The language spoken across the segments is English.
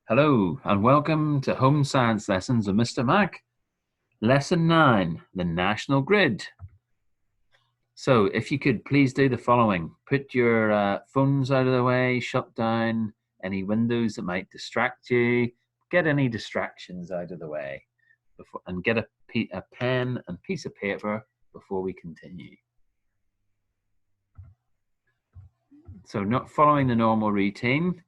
Hello and welcome to Home Science Lessons with Mr. Mac. Lesson 9, the National Grid. So if you could please do the following. Put your phones out of the way, shut down any windows that might distract you, get any distractions out of the way, and get a pen and piece of paper before we continue. So not following the normal routine,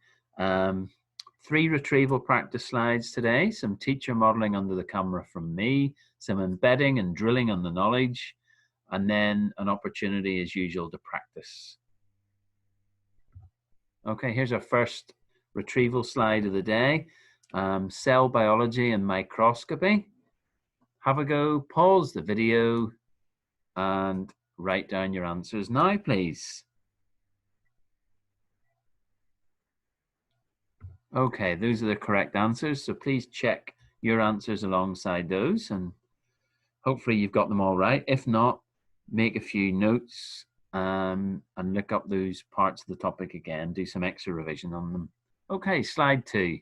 3 retrieval practice slides today, some teacher modeling under the camera from me, some embedding and drilling on the knowledge, and then an opportunity as usual to practice. Okay, here's our first retrieval slide of the day, cell biology and microscopy. Have a go, pause the video, and write down your answers now, please. Okay, those are the correct answers, so please check your answers alongside those, and hopefully you've got them all right. If not, make a few notes and look up those parts of the topic again, do some extra revision on them. Okay, slide 2.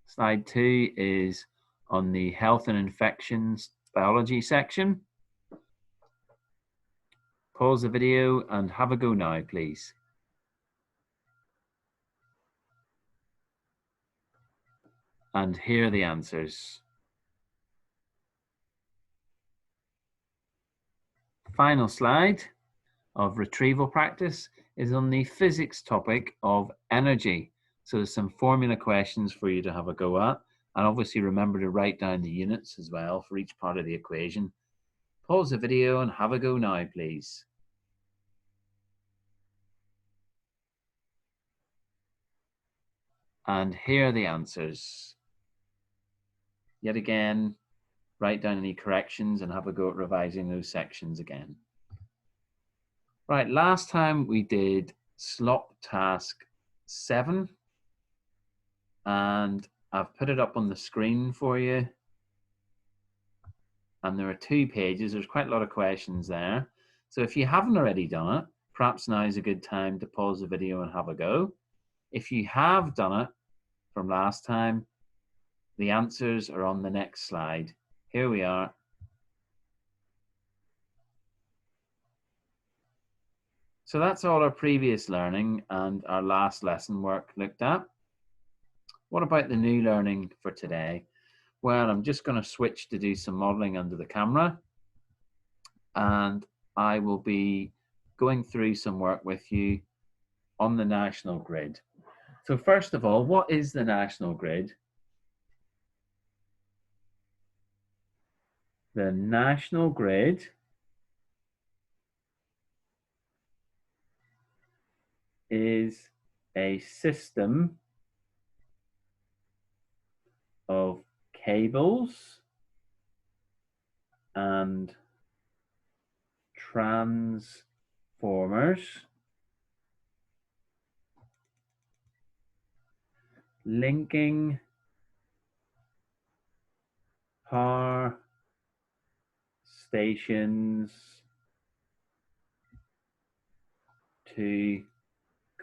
Slide 2 is on the health and infections biology section. Pause the video and have a go now, please. And here are the answers. Final slide of retrieval practice is on the physics topic of energy. So there's some formula questions for you to have a go at. And obviously remember to write down the units as well for each part of the equation. Pause the video and have a go now, please. And here are the answers. Yet again, write down any corrections and have a go at revising those sections again. Right, last time we did slot task 7, and I've put it up on the screen for you. And there are 2 pages. There's quite a lot of questions there. So if you haven't already done it, perhaps now is a good time to pause the video and have a go. If you have done it from last time, the answers are on the next slide. Here we are. So that's all our previous learning and our last lesson work looked at. What about the new learning for today? Well, I'm just going to switch to do some modeling under the camera, and I will be going through some work with you on the national grid. So first of all, what is the national grid? The national grid is a system of cables and transformers linking power stations to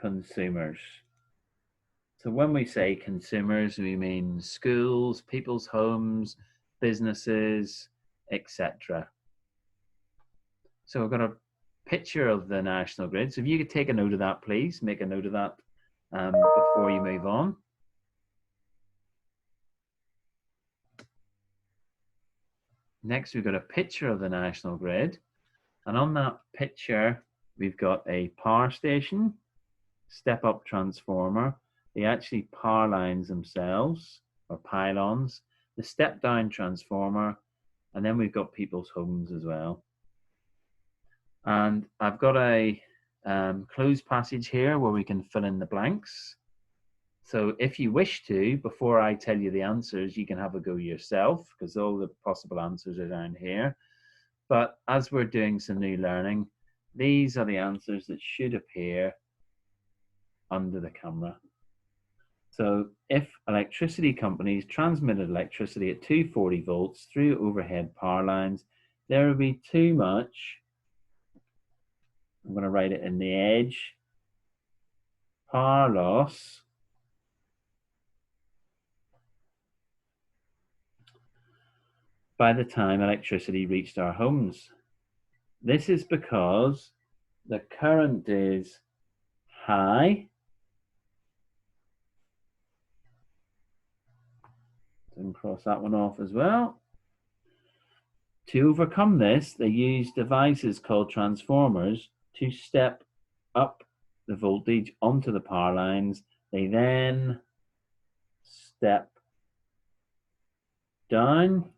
consumers. So when we say consumers, we mean schools, people's homes, businesses, etc. So we've got a picture of the national grid. So if you could take a note of that, please, make a note of that before you move on. Next, we've got a picture of the national grid. And on that picture, we've got a power station, step-up transformer, the actually power lines themselves, or pylons, the step-down transformer, and then we've got people's homes as well. And I've got a closed passage here where we can fill in the blanks. So if you wish to, before I tell you the answers, you can have a go yourself, because all the possible answers are down here. But as we're doing some new learning, these are the answers that should appear under the camera. So if electricity companies transmitted electricity at 240 volts through overhead power lines, there will be too much, I'm going to write it in the edge, power loss by the time electricity reached our homes. This is because the current is high. And cross that one off as well. To overcome this, they use devices called transformers to step up the voltage onto the power lines. They then step down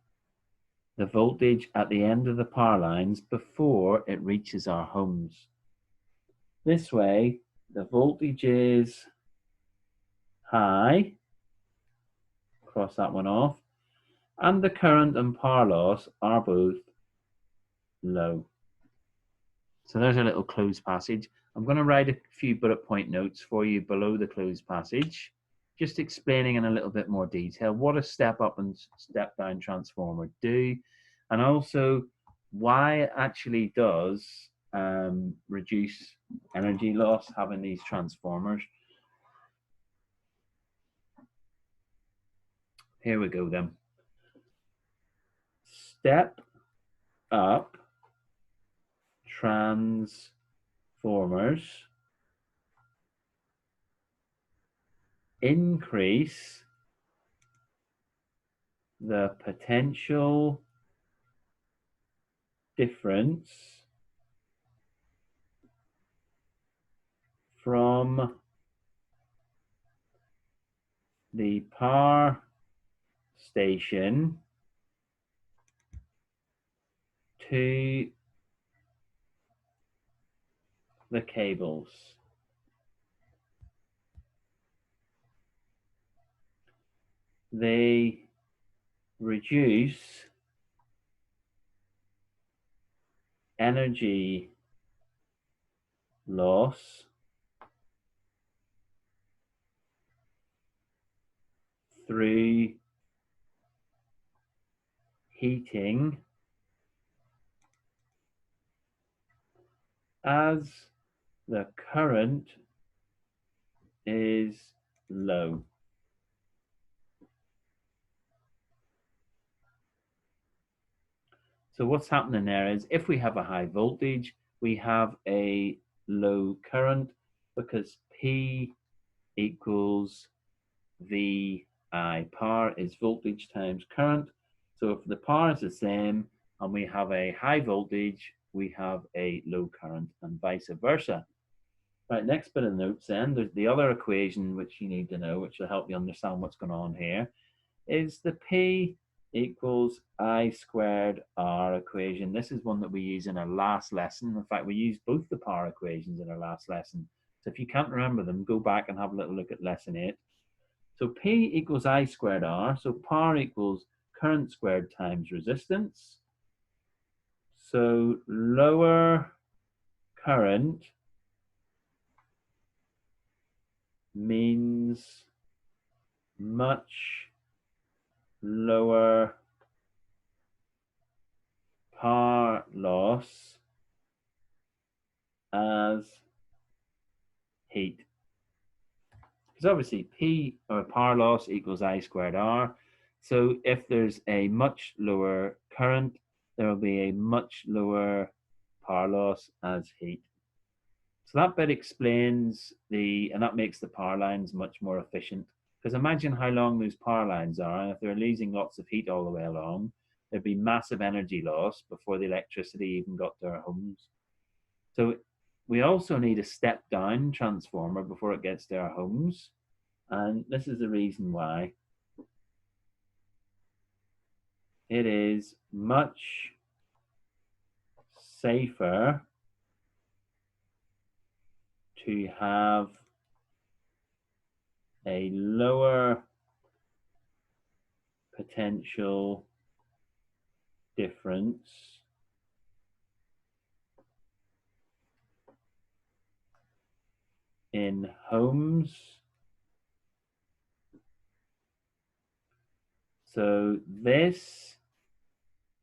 the voltage at the end of the power lines before it reaches our homes. This way, the voltage is high, cross that one off, and the current and power loss are both low. So there's a little closed passage. I'm going to write a few bullet point notes for you below the closed passage, just explaining in a little bit more detail what a step up and step down transformer do, and also why it actually does reduce energy loss having these transformers. Here we go then. Step up transformers increase the potential difference from the power station to the cables. They reduce energy loss through heating as the current is low. So what's happening there is if we have a high voltage, we have a low current because P equals VI. Power is voltage times current. So if the power is the same and we have a high voltage, we have a low current and vice versa. Right, next bit of notes then, there's the other equation which you need to know, which will help you understand what's going on here, is the P equals I squared R equation. This is one that we use in our last lesson. In fact, we used both the power equations in our last lesson. So if you can't remember them, go back and have a little look at lesson 8. So P equals I squared R. So power equals current squared times resistance. So lower current means much lower power loss as heat. Because obviously P, or power loss, equals I squared R. So if there's a much lower current, there will be a much lower power loss as heat. So that bit explains and that makes the power lines much more efficient. Because imagine how long those power lines are, and if they're losing lots of heat all the way along, there'd be massive energy loss before the electricity even got to our homes. So we also need a step down transformer before it gets to our homes. And this is the reason why. It is much safer to have a lower potential difference in homes. So this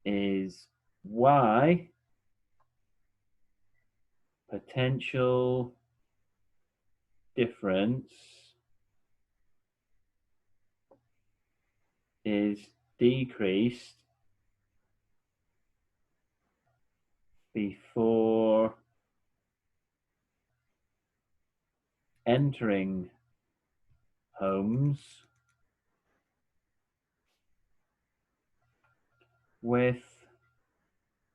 is why potential difference is decreased before entering homes with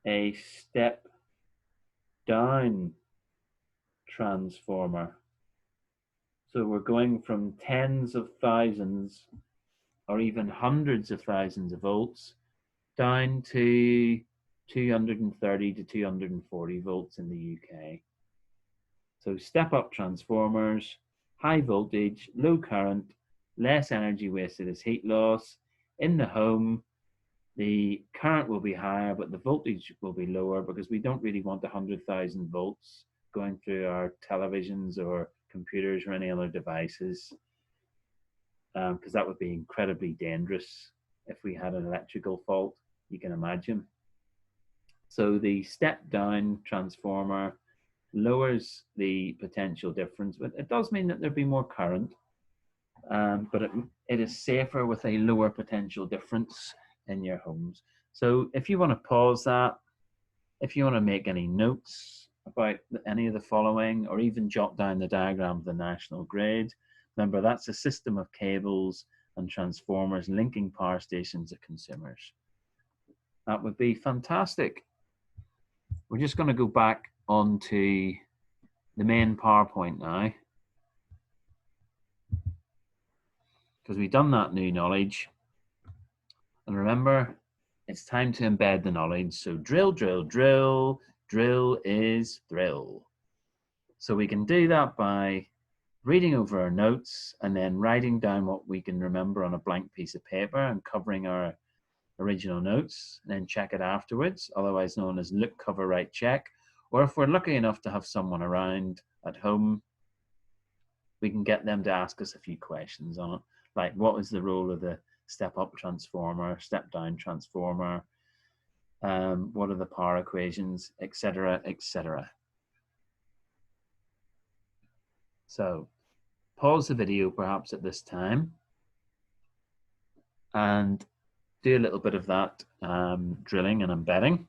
a step down transformer. So we're going from tens of thousands or even hundreds of thousands of volts down to 230 to 240 volts in the UK. So step up transformers, high voltage, low current, less energy wasted as heat loss. In the home, the current will be higher, but the voltage will be lower because we don't really want 100,000 volts going through our televisions or computers or any other devices, because that would be incredibly dangerous if we had an electrical fault, you can imagine. So the step down transformer lowers the potential difference, but it does mean that there'd be more current, but it is safer with a lower potential difference in your homes. So if you want to pause that, if you want to make any notes about any of the following, or even jot down the diagram of the national grid, remember that's a system of cables and transformers linking power stations to consumers. That would be fantastic. We're just going to go back onto the main PowerPoint now, because we've done that new knowledge. And remember, it's time to embed the knowledge. So drill, drill, drill, drill is thrill. So we can do that by reading over our notes and then writing down what we can remember on a blank piece of paper and covering our original notes, and then check it afterwards, otherwise known as look, cover, write, check. Or if we're lucky enough to have someone around at home, we can get them to ask us a few questions on it, like what is the role of the step up transformer, step down transformer, what are the power equations, etc., etc. So pause the video perhaps at this time and do a little bit of that drilling and embedding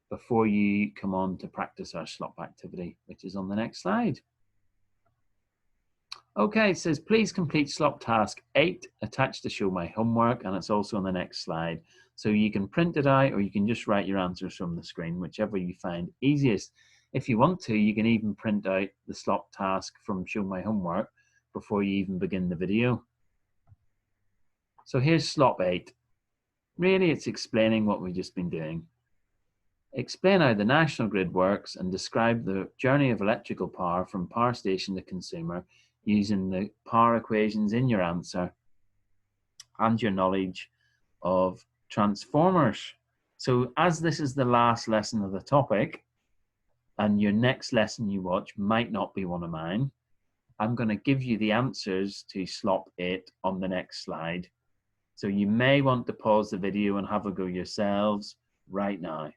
before you come on to practice our slop activity, which is on the next slide. Okay, it says, please complete slop task 8 attached to show my homework, and it's also on the next slide. So you can print it out or you can just write your answers from the screen, whichever you find easiest. If you want to, you can even print out the slop task from show my homework before you even begin the video. So here's slop 8. Really, it's explaining what we've just been doing. Explain how the national grid works and describe the journey of electrical power from power station to consumer using the power equations in your answer and your knowledge of transformers. So as this is the last lesson of the topic, and your next lesson you watch might not be one of mine, I'm going to give you the answers to slop 8 on the next slide. So you may want to pause the video and have a go yourselves right now.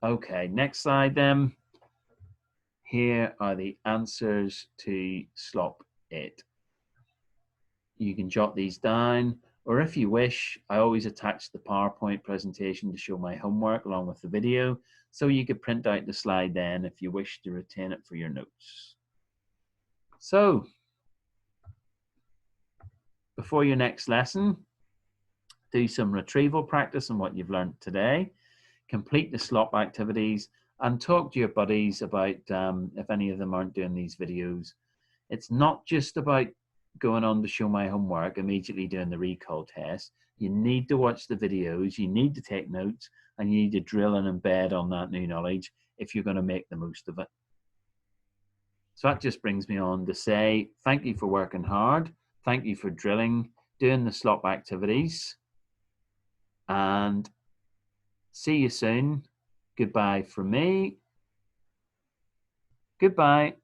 Okay, next slide then. Here are the answers to slop 8. You can jot these down, or if you wish, I always attach the PowerPoint presentation to show my homework along with the video, so you could print out the slide then if you wish to retain it for your notes. So, before your next lesson, do some retrieval practice on what you've learned today, complete the slop activities, and talk to your buddies about if any of them aren't doing these videos. It's not just about going on to show my homework, immediately doing the recall test. You need to watch the videos, you need to take notes, and you need to drill and embed on that new knowledge if you're going to make the most of it. So that just brings me on to say thank you for working hard, thank you for drilling, doing the slop activities, and see you soon. Goodbye from me. Goodbye.